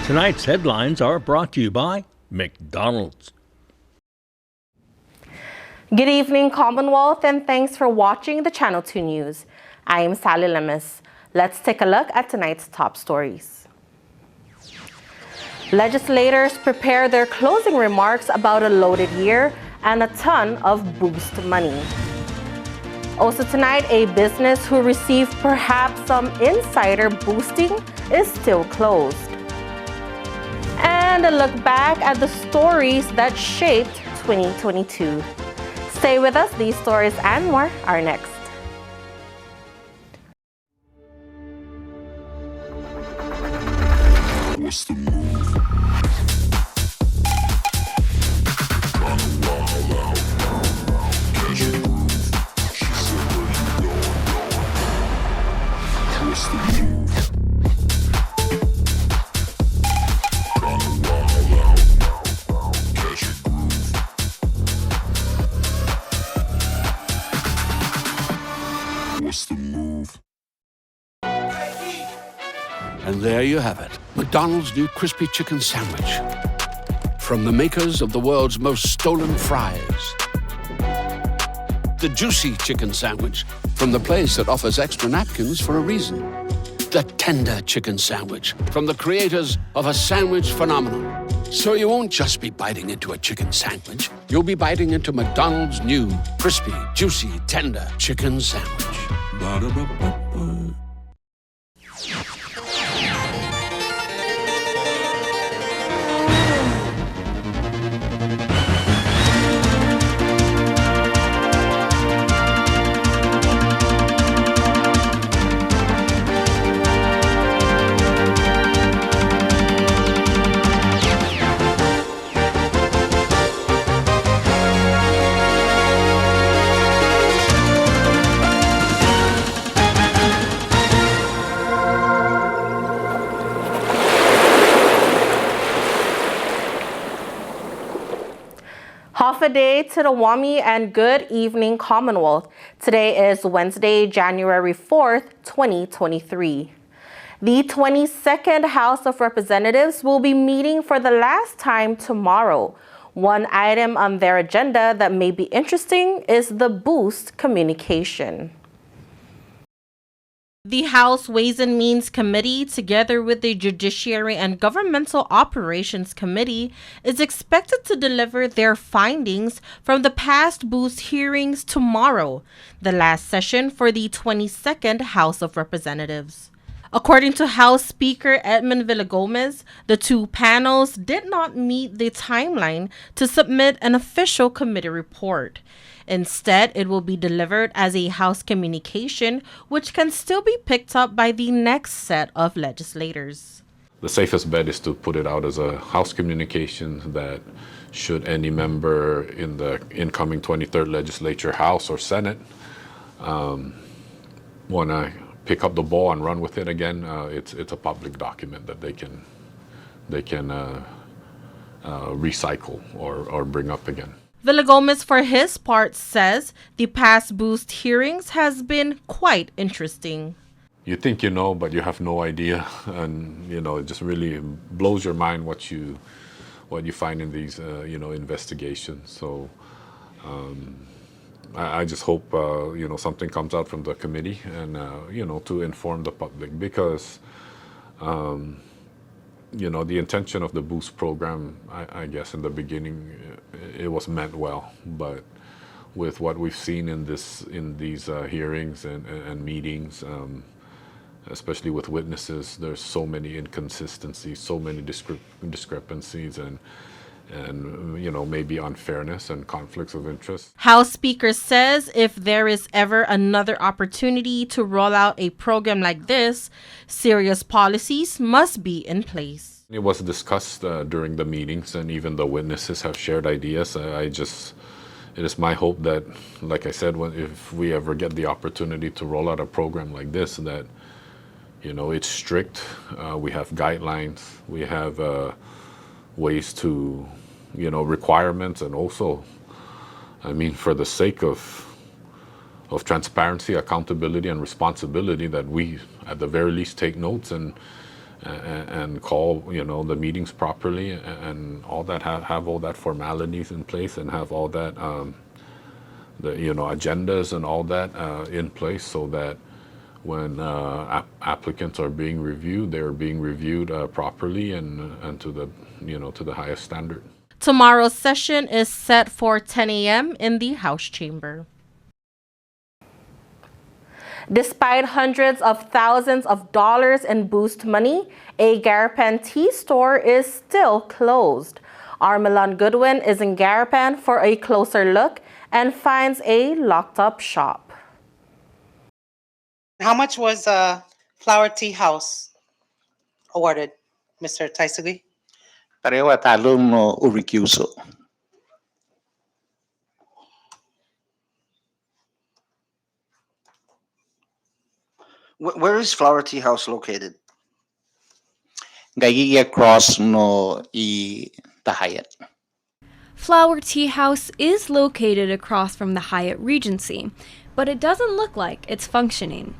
Tonight's headlines are brought to you by McDonald's. Good evening, Commonwealth, and thanks for watching the Channel 2 News. I am Sally Lemus. Let's take a look at tonight's top stories. Legislators prepare their closing remarks about a loaded year and a ton of boost money. Also tonight, a business who received perhaps some insider boosting is still closed. And a look back at the stories that shaped 2022. Stay with us, these stories and more are next. What's the move? Kinda wild out. Catch a groove. She said, where you going? What's the move? Kinda wild out. Catch a groove. What's the move? And there you have it, McDonald's new crispy chicken sandwich. From the makers of the world's most stolen fries. The juicy chicken sandwich from the place that offers extra napkins for a reason. The tender chicken sandwich from the creators of a sandwich phenomenon. So you won't just be biting into a chicken sandwich, you'll be biting into McDonald's new crispy, juicy, tender chicken sandwich. Ba-da-ba-ba-ba. Half a day to the Wami and good evening, Commonwealth. Today is Wednesday, January 4th, 2023. The 22nd House of Representatives will be meeting for the last time tomorrow. One item on their agenda that may be interesting is the boost communication. The House Ways and Means Committee, together with the Judiciary and Governmental Operations Committee, is expected to deliver their findings from the past boost hearings tomorrow, the last session for the 22nd House of Representatives. According to House Speaker Edmund Villagomez, the two panels did not meet the timeline to submit an official committee report. Instead, it will be delivered as a House communication, which can still be picked up by the next set of legislators. The safest bet is to put it out as a House communication that should any member in the incoming 23rd legislature, House or Senate, want to pick up the ball and run with it again, it's a public document that they can recycle or bring up again. Villagomez, for his part, says the past boost hearings has been quite interesting. You think you know, but you have no idea, and it just really blows your mind what you find in these investigations. So I just hope something comes out from the committee and to inform the public, because the intention of the boost program, I guess in the beginning it was meant well, but with what we've seen in these hearings and meetings, especially with witnesses, there's so many inconsistencies, so many discrepancies, and maybe unfairness and conflicts of interest. House Speaker says if there is ever another opportunity to roll out a program like this, serious policies must be in place. It was discussed during the meetings, and even the witnesses have shared ideas. It is my hope that, like I said, if we ever get the opportunity to roll out a program like this, that it's strict. We have guidelines. We have ways to, requirements, and also, for the sake of transparency, accountability, and responsibility, that we, at the very least, take notes and and call the meetings properly and all that, have all that formalities in place and have all that the agendas and all that in place, so that when applicants are being reviewed, they're being reviewed properly and to the to the highest standard. Tomorrow's session is set for 10 a.m. in the House chamber. Despite hundreds of thousands of dollars in boost money, a Garapan tea store is still closed. Our Milan Goodwin is in Garapan for a closer look and finds a locked-up shop. How much was Flower Tea House awarded, Mr. Taisugi? Pareho talong no urikyuso. Where is Flower Tea House located? Gayigi across no I the Hyatt. Flower Tea House is located across from the Hyatt Regency, but it doesn't look like it's functioning.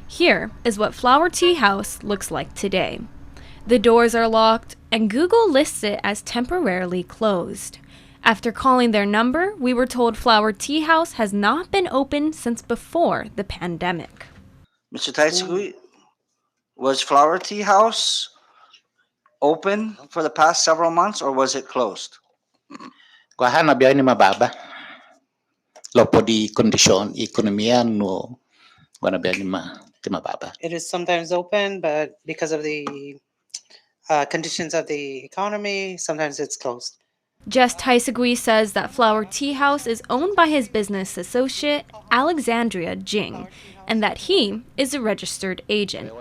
Here is what Flower Tea House looks like today. The doors are locked, and Google lists it as temporarily closed. After calling their number, we were told Flower Tea House has not been open since before the pandemic. Mr. Taitsugui, was Flower Tea House open for the past several months or was it closed? Kuha na biyahe ni mababa. Lopo di kondisyon ekonomiya no kuha na biyahe ni mababa. It is sometimes open, but because of the conditions of the economy, sometimes it's closed. Jess Taisagui says that Flower Tea House is owned by his business associate, Alexandria Jing, and that he is a registered agent.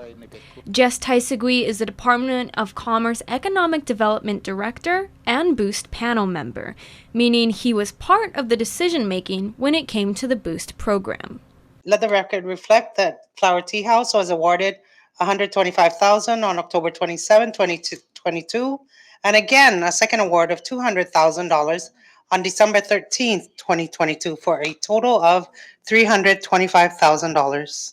Jess Taisagui is the Department of Commerce Economic Development Director and Boost panel member, meaning he was part of the decision-making when it came to the Boost program. Let the record reflect that Flower Tea House was awarded $125,000 on October 27, 2022, and again, a second award of $200,000 on December 13, 2022, for a total of $325,000.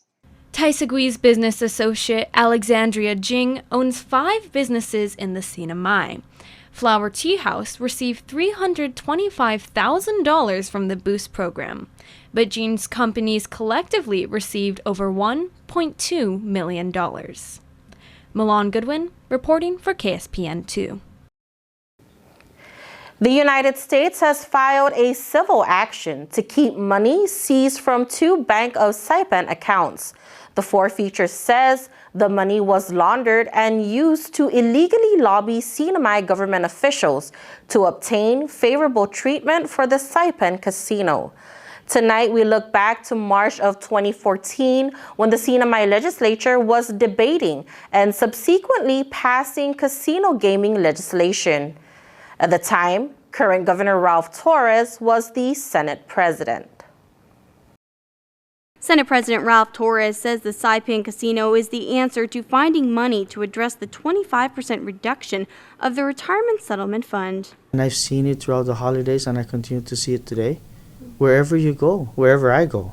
Taisagui's business associate, Alexandria Jing, owns 5 businesses in the Sinamai. Flower Tea House received $325,000 from the Boost program, but Jing's companies collectively received over $1.2 million. Milan Goodwin, reporting for KSPN2. The United States has filed a civil action to keep money seized from 2 Bank of Saipan accounts. The forfeiture says the money was laundered and used to illegally lobby Sinamay government officials to obtain favorable treatment for the Saipan casino. Tonight, we look back to March of 2014 when the Sinamay legislature was debating and subsequently passing casino gaming legislation. At the time, current Governor Ralph Torres was the Senate president. Senate President Ralph Torres says the Saipan Casino is the answer to finding money to address the 25% reduction of the Retirement Settlement Fund. And I've seen it throughout the holidays, and I continue to see it today. Wherever you go, wherever I go,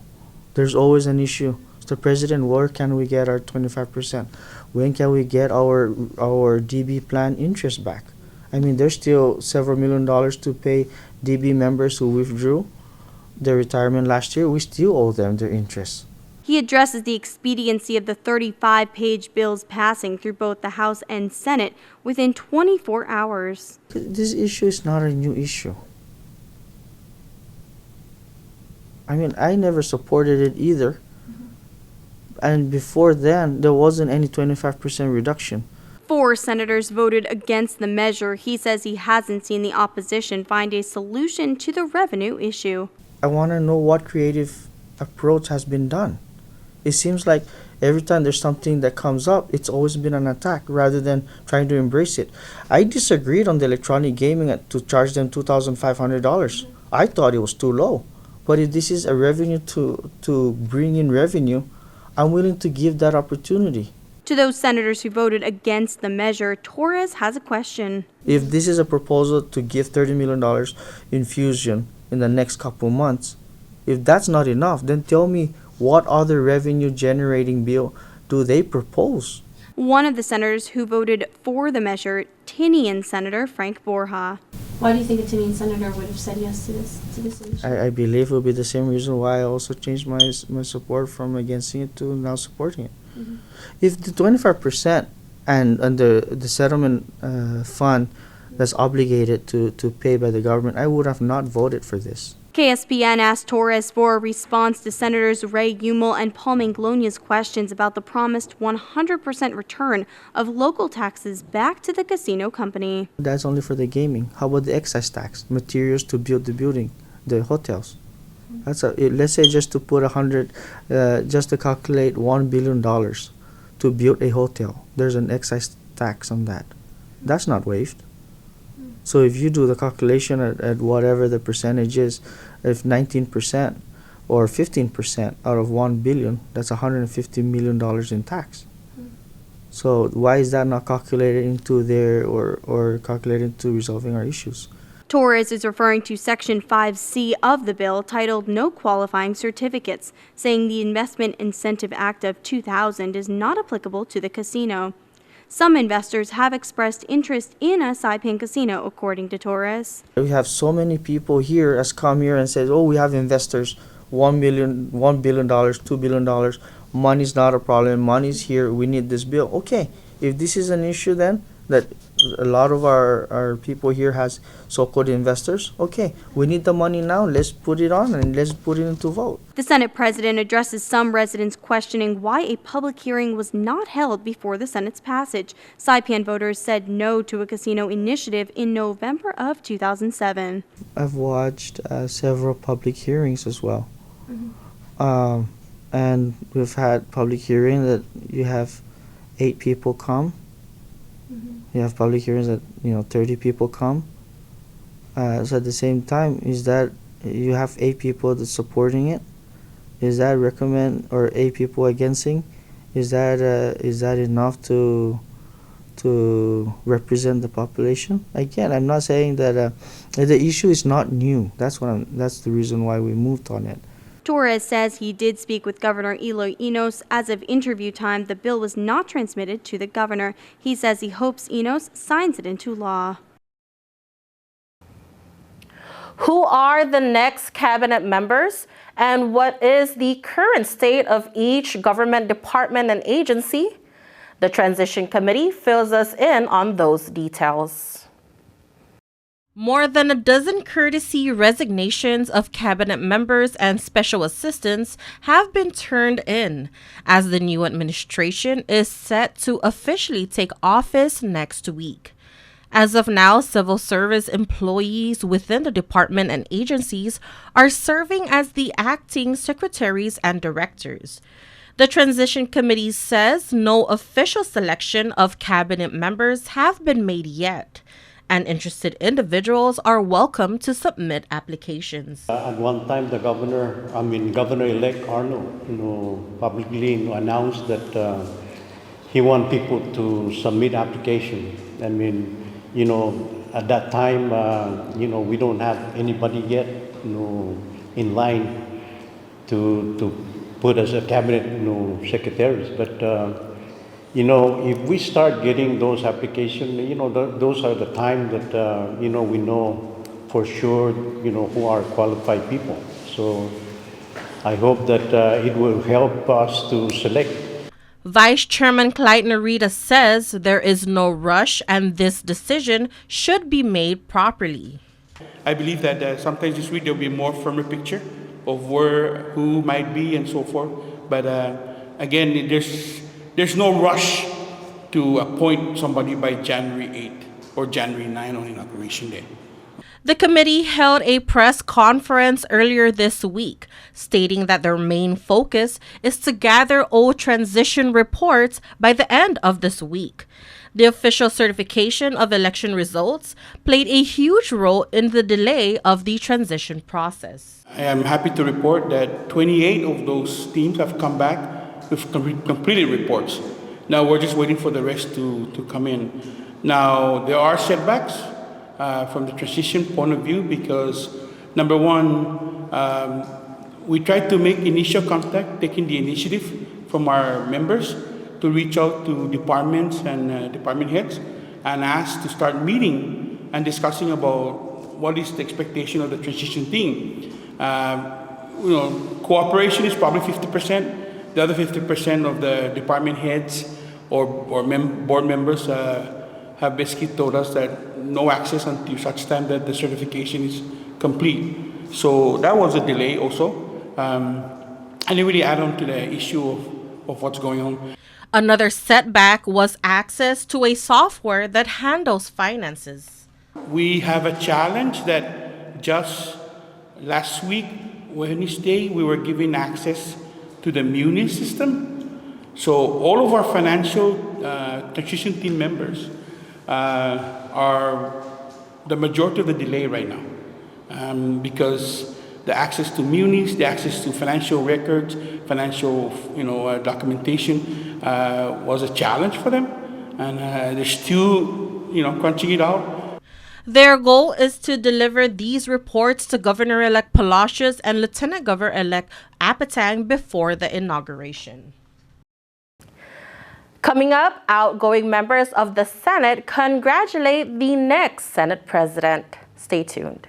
there's always an issue. Mr. President, where can we get our 25%? When can we get our DB plan interest back? I mean, there's still several $1 million to pay DB members who withdrew their retirement last year. We still owe them their interest. He addresses the expediency of the 35-page bills passing through both the House and Senate within 24 hours. This issue is not a new issue. I mean, I never supported it either. And before then, there wasn't any 25% reduction. 4 senators voted against the measure. He says he hasn't seen the opposition find a solution to the revenue issue. I want to know what creative approach has been done. It seems like every time there's something that comes up, it's always been an attack rather than trying to embrace it. I disagreed on the electronic gaming to charge them $2,500. I thought it was too low. But if this is a revenue to bring in revenue, I'm willing to give that opportunity. To those senators who voted against the measure, Torres has a question. If this is a proposal to give $30 million infusion in the next couple months, if that's not enough, then tell me what other revenue generating bill do they propose? One of the senators who voted for the measure, Tinian Senator Frank Borja. Why do you think a Tinian senator would have said yes to this initiative? I believe it will be the same reason why I also changed my support from against it to now supporting it. Mm-hmm. If the 25% and under the settlement fund that's obligated to pay by the government, I would have not voted for this. KSPN asked Torres for a response to Senators Ray Umel and Paul Manglonia's questions about the promised 100% return of local taxes back to the casino company. That's only for the gaming. How about the excise tax, materials to build the building, the hotels? Let's say just to put just to calculate $1 billion to build a hotel. There's an excise tax on that. That's not waived. So if you do the calculation at whatever the percentage is, if 19% or 15% out of 1 billion, that's $150 million in tax. So why is that not calculated into there or calculated into resolving our issues? Torres is referring to Section 5C of the bill titled No Qualifying Certificates, saying the Investment Incentive Act of 2000 is not applicable to the casino. Some investors have expressed interest in a Saipan casino, according to Torres. We have so many people here as come here and says, oh, we have investors, $1 billion, $2 billion. Money's not a problem. Money's here. We need this bill. Okay, if this is an issue then, that a lot of our people here has so-called investors, okay, we need the money now. Let's put it on and let's put it into vote. The Senate President addresses some residents questioning why a public hearing was not held before the Senate's passage. Saipan voters said no to a casino initiative in November of 2007. I've watched several public hearings as well. Mm-hmm. And we've had public hearing that you have 8 people come. You have public hearings that 30 people come. So at the same time, is that you have 8 people that's supporting it? Is that recommend or 8 people againstting? Is that enough to represent the population? Again, I'm not saying that the issue is not new. That's the reason why we moved on it. Torres says he did speak with Governor Eloy Enos. As of interview time, the bill was not transmitted to the governor. He says he hopes Enos signs it into law. Who are the next cabinet members, and what is the current state of each government department and agency? The Transition Committee fills us in on those details. More than a dozen courtesy resignations of cabinet members and special assistants have been turned in, as the new administration is set to officially take office next week. As of now, civil service employees within the department and agencies are serving as the acting secretaries and directors. The Transition Committee says no official selection of cabinet members have been made yet, and interested individuals are welcome to submit applications. At one time, Governor-elect Arno, publicly announced that he wants people to submit application. At that time, we don't have anybody yet, in line to put as a cabinet, secretaries. But if we start getting those applications, those are the time that, we know for sure, who are qualified people. So I hope that it will help us to select. Vice Chairman Clyde Narita says there is no rush and this decision should be made properly. I believe that sometimes this week there will be a more firmer picture of who might be and so forth. But again, there's no rush to appoint somebody by January 8th or January 9th on Inauguration Day. The committee held a press conference earlier this week, stating that their main focus is to gather all transition reports by the end of this week. The official certification of election results played a huge role in the delay of the transition process. I am happy to report that 28 of those teams have come back with completed reports. Now we're just waiting for the rest to come in. Now there are setbacks from the transition point of view because, number one, we tried to make initial contact, taking the initiative from our members to reach out to departments and department heads and ask to start meeting and discussing about what is the expectation of the transition team. Cooperation is probably 50%. The other 50% of the department heads or board members have basically told us that no access until such time that the certification is complete. So that was a delay also. And it really add on to the issue of what's going on. Another setback was access to a software that handles finances. We have a challenge that just last week, Wednesday, we were given access to the Muni system. So all of our financial transition team members are the majority of the delay right now, because the access to munis, the access to financial records, financial documentation was a challenge for them, and they're still crunching it out. Their goal is to deliver these reports to Governor-elect Palacios and Lieutenant Governor-elect Apatang before the inauguration. Coming up, outgoing members of the Senate congratulate the next Senate president. Stay tuned.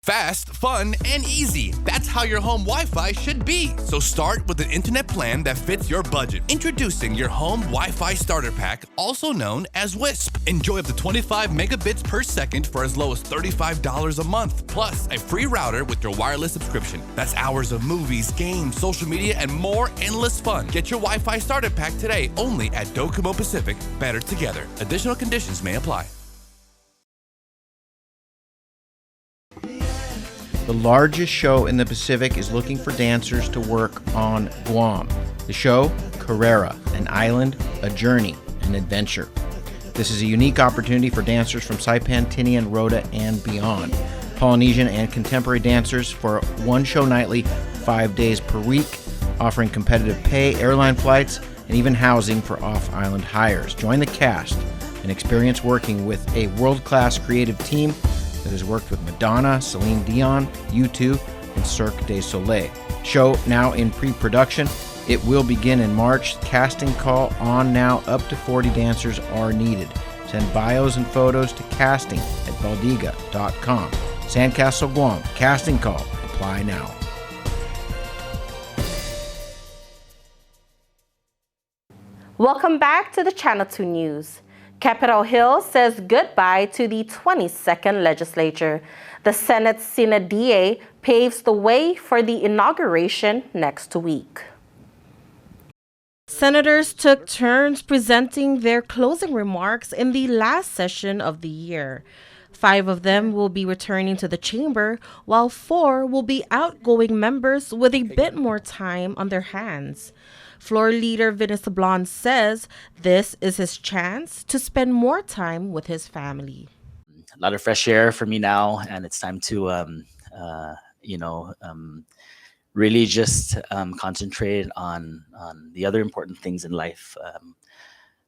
Fast, fun, and easy. That's how your home Wi-Fi should be. So start with an internet plan that fits your budget. Introducing your home Wi-Fi starter pack, also known as WISP. Enjoy up to 25 megabits per second for as low as $35 a month, plus a free router with your wireless subscription. That's hours of movies, games, social media, and more endless fun. Get your Wi-Fi starter pack today only at Docomo Pacific. Better together. Additional conditions may apply. The largest show in the Pacific is looking for dancers to work on Guam. The show, Carrera, an island, a journey, an adventure. This is a unique opportunity for dancers from Saipan, Tinian, Rota, and beyond. Polynesian and contemporary dancers for one show nightly, 5 days per week, offering competitive pay, airline flights, and even housing for off-island hires. Join the cast and experience working with a world-class creative team that has worked with Madonna, Celine Dion, U2, and Cirque du Soleil. Show now in pre-production. It will begin in March. Casting call on now. Up to 40 dancers are needed. Send bios and photos to casting@baldiga.com. Sandcastle Guam. Casting call. Apply now. Welcome back to the Channel 2 News. Capitol Hill says goodbye to the 22nd legislature. The Senate's Sina DA paves the way for the inauguration next week. Senators took turns presenting their closing remarks in the last session of the year. 5 of them will be returning to the chamber, while 4 will be outgoing members with a bit more time on their hands. Floor Leader Vinicius Blonde says this is his chance to spend more time with his family. A lot of fresh air for me now, and it's time to, really just concentrate on the other important things in life.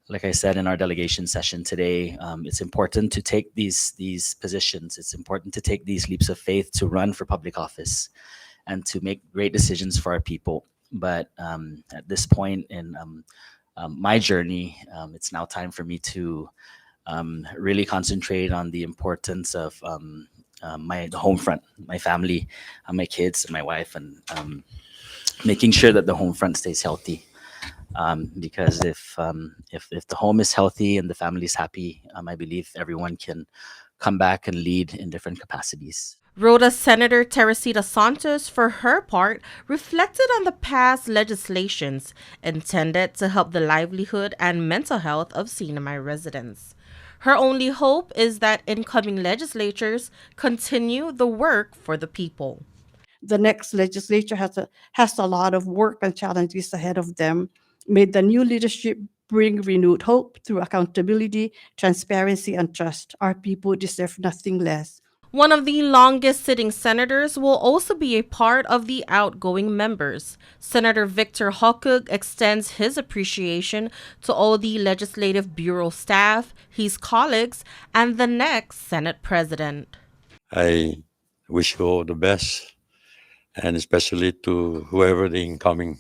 Like I said in our delegation session today, it's important to take these positions. It's important to take these leaps of faith to run for public office and to make great decisions for our people. But at this point in my journey, it's now time for me to really concentrate on the importance of the home front, my family, my kids, and my wife, and making sure that the home front stays healthy. Because if the home is healthy and the family is happy, I believe everyone can come back and lead in different capacities. Rota Senator Teresita Santos, for her part, reflected on the past legislations intended to help the livelihood and mental health of Sinamay residents. Her only hope is that incoming legislatures continue the work for the people. The next legislature has a lot of work and challenges ahead of them. May the new leadership bring renewed hope through accountability, transparency, and trust. Our people deserve nothing less. One of the longest sitting senators will also be a part of the outgoing members. Senator Victor Hokug extends his appreciation to all the Legislative Bureau staff, his colleagues, and the next Senate President. I wish you all the best, and especially to whoever the incoming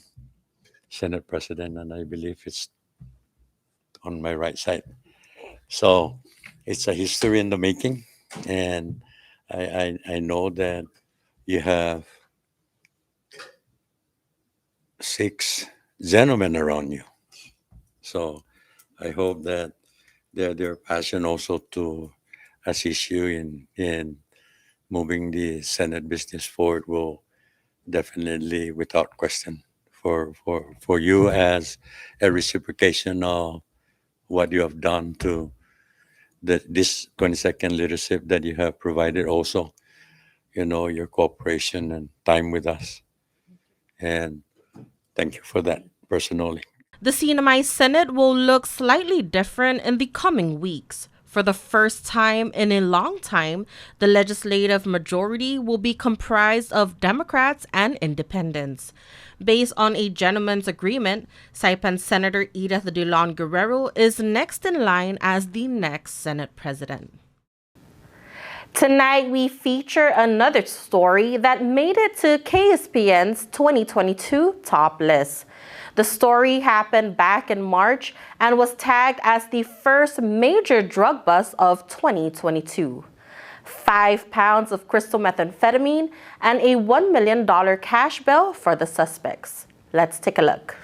Senate President, and I believe it's on my right side. So it's a history in the making, and I know that you have 6 gentlemen around you. So I hope that their passion also to assist you in moving the Senate business forward will definitely, without question, for you as a reciprocation of what you have done to this 22nd leadership that you have provided also, your cooperation and time with us. And thank you for that personally. The CNMI Senate will look slightly different in the coming weeks. For the first time in a long time, the legislative majority will be comprised of Democrats and independents. Based on a gentleman's agreement, Saipan Senator Edith Dillon Guerrero is next in line as the next Senate President. Tonight, we feature another story that made it to KSPN's 2022 top list. The story happened back in March and was tagged as the first major drug bust of 2022. 5 pounds of crystal methamphetamine and a $1 million cash bail for the suspects. Let's take a look.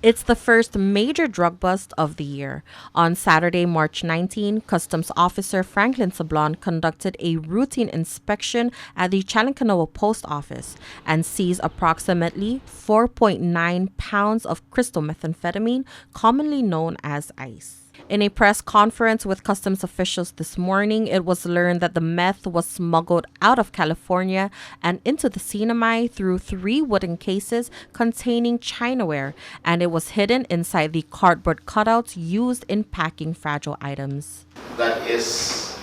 It's the first major drug bust of the year. On Saturday, March 19, Customs Officer Franklin Sablon conducted a routine inspection at the Chalankanawa Post Office and seized approximately 4.9 pounds of crystal methamphetamine, commonly known as ice. In a press conference with customs officials this morning, it was learned that the meth was smuggled out of California and into the CNMI through 3 wooden cases containing Chinaware, and it was hidden inside the cardboard cutouts used in packing fragile items. That is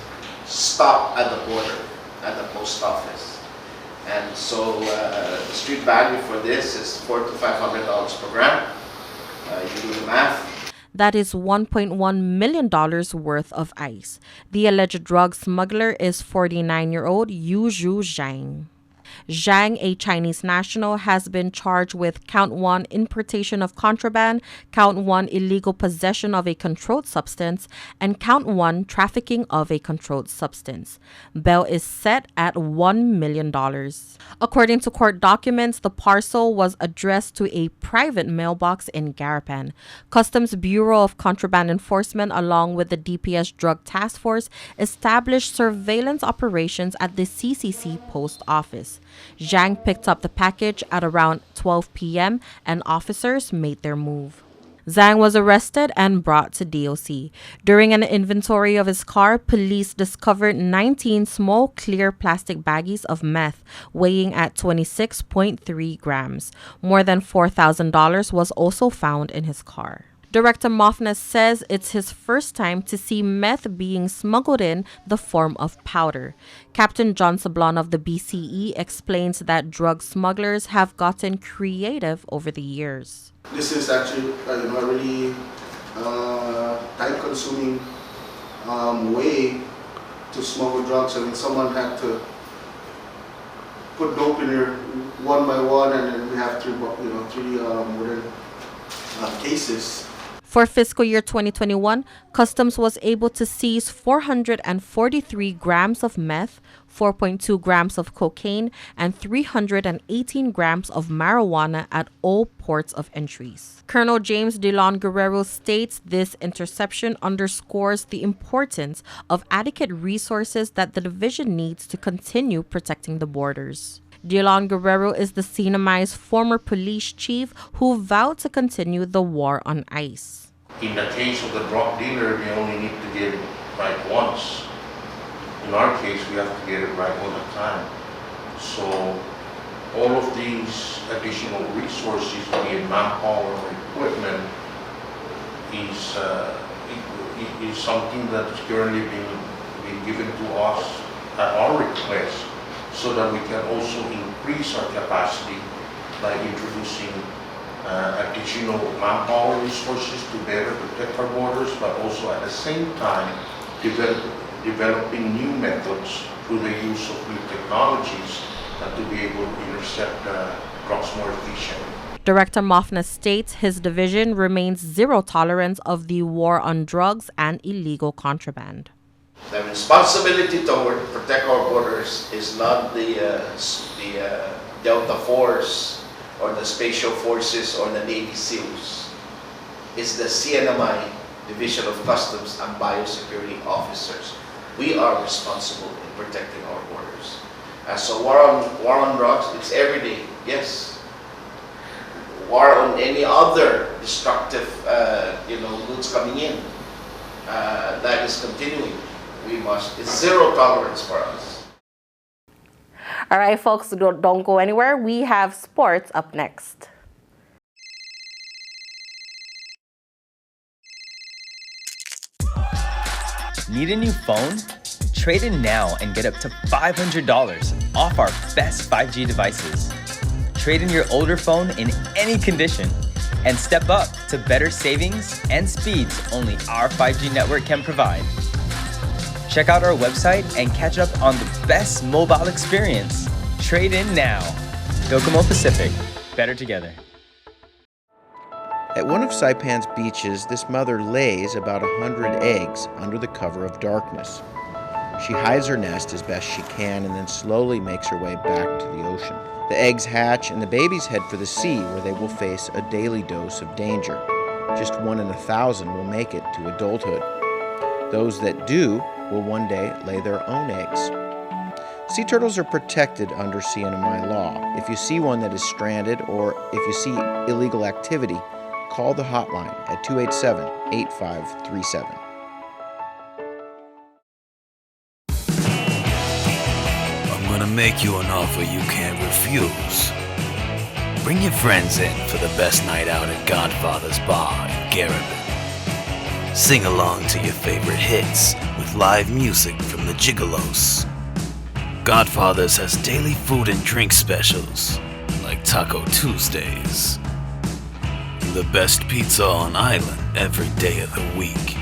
stopped at the border, at the post office. And so the street value for this is $400 to $500 per gram. You do the math. That is $1.1 million worth of ice. The alleged drug smuggler is 49-year-old Yu Zhu Zhang. Zhang, a Chinese national, has been charged with Count 1 importation of contraband, Count 1 illegal possession of a controlled substance, and Count 1 trafficking of a controlled substance. Bail is set at $1 million. According to court documents, the parcel was addressed to a private mailbox in Garapan. Customs Bureau of Contraband Enforcement, along with the DPS Drug Task Force, established surveillance operations at the CCC post office. Zhang picked up the package at around 12 p.m. and officers made their move. Zhang was arrested and brought to DOC. During an inventory of his car, police discovered 19 small clear plastic baggies of meth weighing at 26.3 grams. More than $4,000 was also found in his car. Director Moffness says it's his first time to see meth being smuggled in the form of powder. Captain John Sablon of the BCE explains that drug smugglers have gotten creative over the years. This is actually a really time-consuming way to smuggle drugs. I mean, someone had to put dope in here one by one, and then we have three wooden cases. For fiscal year 2021, Customs was able to seize 443 grams of meth, 4.2 grams of cocaine, and 318 grams of marijuana at all ports of entries. Colonel James Dillon Guerrero states this interception underscores the importance of adequate resources that the division needs to continue protecting the borders. Dillon Guerrero is the CNMI's former police chief who vowed to continue the war on ice. In the case of the drug dealer, they only need to get it right once. In our case, we have to get it right all the time. So all of these additional resources, be it manpower or equipment, is something that is currently being given to us at our request, so that we can also increase our capacity by introducing additional manpower resources to better protect our borders, but also at the same time developing new methods through the use of new technologies to be able to intercept drugs more efficiently. Director Mofna states his division remains zero tolerance of the war on drugs and illegal contraband. The responsibility to protect our borders is not the Delta Force or the Special Forces or the Navy SEALs. It's the CNMI, Division of Customs and Biosecurity Officers. We are responsible in protecting our borders. So war on drugs, it's every day, yes. War on any other destructive goods coming in, that is continuing. It's zero tolerance for us. All right, folks, don't go anywhere. We have sports up next. Need a new phone? Trade in now and get up to $500 off our best 5G devices. Trade in your older phone in any condition and step up to better savings and speeds only our 5G network can provide. Check out our website and catch up on the best mobile experience. Trade in now. Docomo Pacific. Better together. At one of Saipan's beaches, this mother lays about 100 eggs under the cover of darkness. She hides her nest as best she can and then slowly makes her way back to the ocean. The eggs hatch and the babies head for the sea, where they will face a daily dose of danger. Just 1 in 1,000 will make it to adulthood. Those that do will one day lay their own eggs. Sea turtles are protected under CNMI law. If you see one that is stranded or if you see illegal activity, call the hotline at 287-8537. I'm gonna make you an offer you can't refuse. Bring your friends in for the best night out at Godfather's Bar in Garabin. Sing along to your favorite hits with live music from the Gigolos. Godfather's has daily food and drink specials, like Taco Tuesdays. The best pizza on island every day of the week.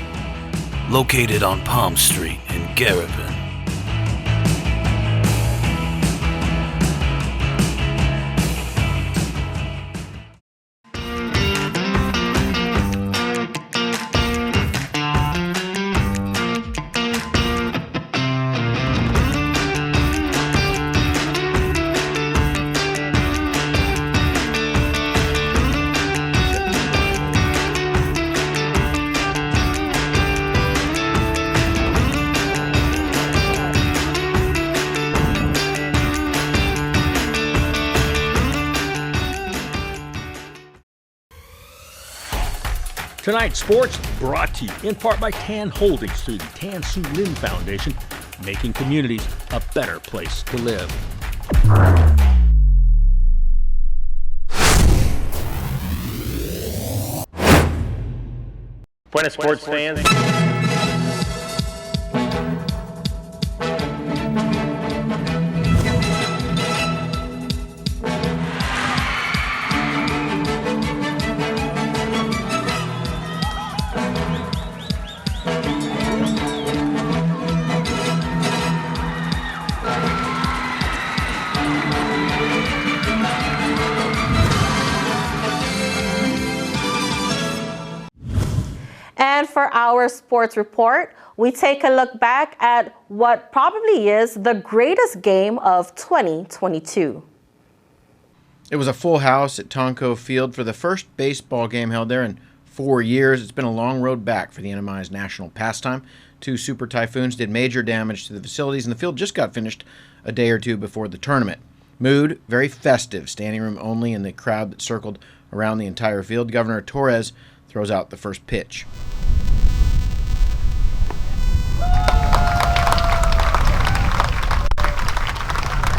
Located on Palm Street in Garabin. Tonight's sports brought to you in part by Tan Holdings through the Tan Su Lin Foundation, making communities a better place to live. Buenas sports fans. And for our sports report, we take a look back at what probably is the greatest game of 2022. It was a full house at Tonko Field for the first baseball game held there in 4 years. It's been a long road back for the NMI's national pastime. 2 super typhoons did major damage to the facilities, and the field just got finished a day or two before the tournament. Mood, very festive, standing room only in the crowd that circled around the entire field. Governor Torres throws out the first pitch.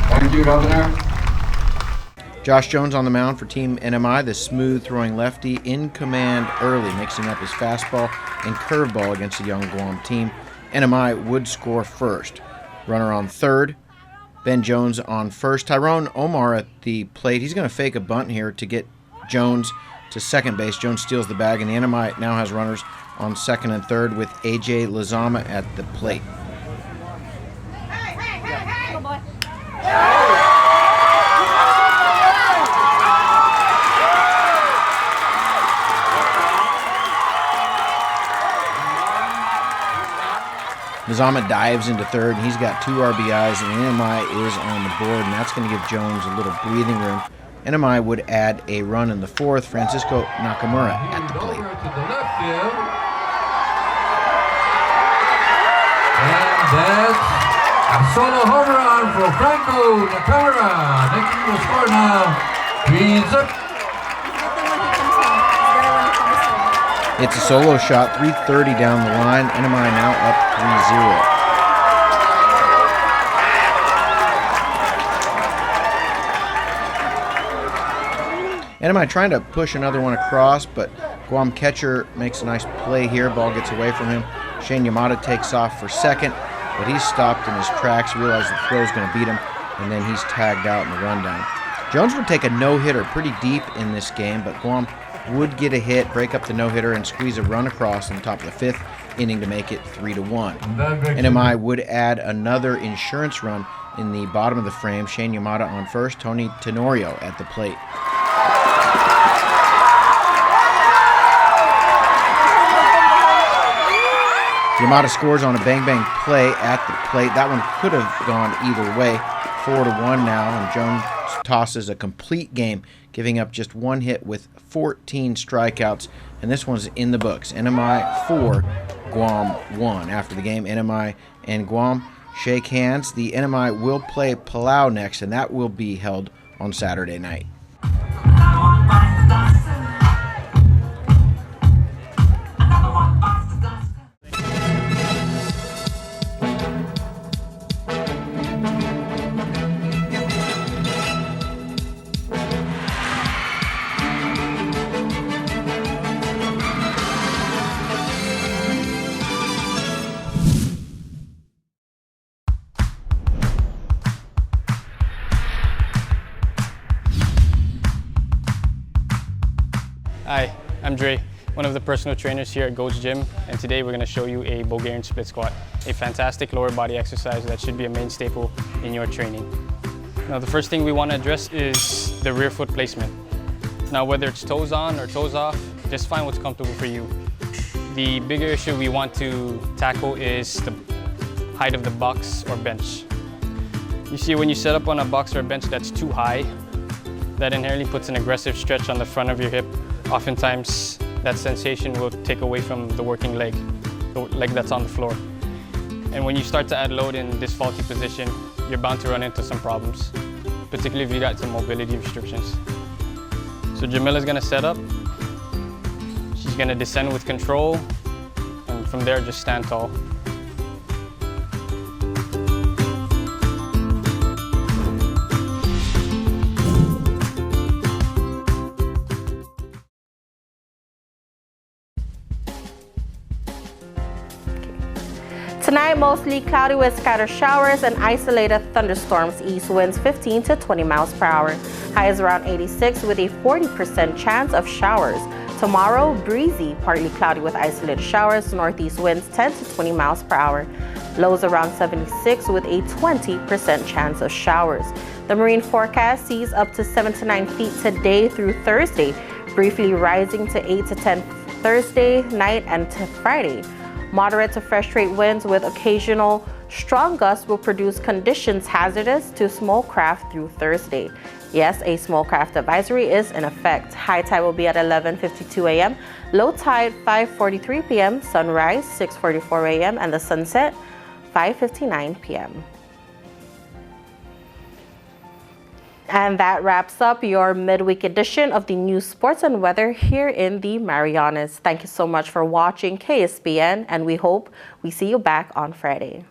Thank you, Governor. Josh Jones on the mound for Team NMI, the smooth-throwing lefty in command early, mixing up his fastball and curveball against the young Guam team. NMI would score first. Runner on third. Ben Jones on first. Tyrone Omar at the plate. He's going to fake a bunt here to get Jones to second base. Jones steals the bag, and the NMI now has runners on second and third with A.J. Lazama at the plate. Lazama dives into third, and he's got 2 RBIs, and NMI is on the board, and that's going to give Jones a little breathing room. NMI would add a run in the fourth. Francisco Nakamura at the plate. And that's a solo home run for Franco Nakamura. Making the score now 3-0. It's a solo shot, 3:30 down the line. NMI now up 3-0. NMI trying to push another one across, but Guam catcher makes a nice play here. Ball gets away from him. Shane Yamada takes off for second, but he's stopped in his tracks, realizes the throw's going to beat him, and then he's tagged out in the rundown. Jones would take a no-hitter pretty deep in this game, but Guam would get a hit, break up the no-hitter, and squeeze a run across in the top of the fifth inning to make it 3-1. NMI would add another insurance run in the bottom of the frame. Shane Yamada on first, Tony Tenorio at the plate. Yamada scores on a bang-bang play at the plate. That one could have gone either way. 4-1 now, and Jones tosses a complete game, giving up just one hit with 14 strikeouts, and this one's in the books. NMI 4, Guam 1. After the game, NMI and Guam shake hands. The NMI will play Palau next, and that will be held on Saturday night. Hi, I'm Dre, one of the personal trainers here at Goat's Gym, and today we're going to show you a Bulgarian split squat, a fantastic lower body exercise that should be a main staple in your training. Now the first thing we want to address is the rear foot placement. Now whether it's toes on or toes off, just find what's comfortable for you. The bigger issue we want to tackle is the height of the box or bench. You see, when you set up on a box or a bench that's too high, that inherently puts an aggressive stretch on the front of your hip. Oftentimes, that sensation will take away from the working leg, the leg that's on the floor. And when you start to add load in this faulty position, you're bound to run into some problems, particularly if you got some mobility restrictions. So Jamila's gonna set up, she's gonna descend with control, and from there just stand tall. Tonight, mostly cloudy with scattered showers and isolated thunderstorms. East winds 15 to 20 miles per hour. Highs around 86 with a 40% chance of showers. Tomorrow, breezy, partly cloudy with isolated showers. Northeast winds 10 to 20 miles per hour. Lows around 76 with a 20% chance of showers. The marine forecast sees up to 7 to 9 feet today through Thursday, briefly rising to 8 to 10 Thursday night and to Friday. Moderate to fresh trade winds with occasional strong gusts will produce conditions hazardous to small craft through Thursday. Yes, a small craft advisory is in effect. High tide will be at 11:52 a.m., low tide 5:43 p.m., sunrise 6:44 a.m., and the sunset 5:59 p.m. And that wraps up your midweek edition of the news, sports, and weather here in the Marianas. Thank you so much for watching KSPN, and we hope we see you back on Friday.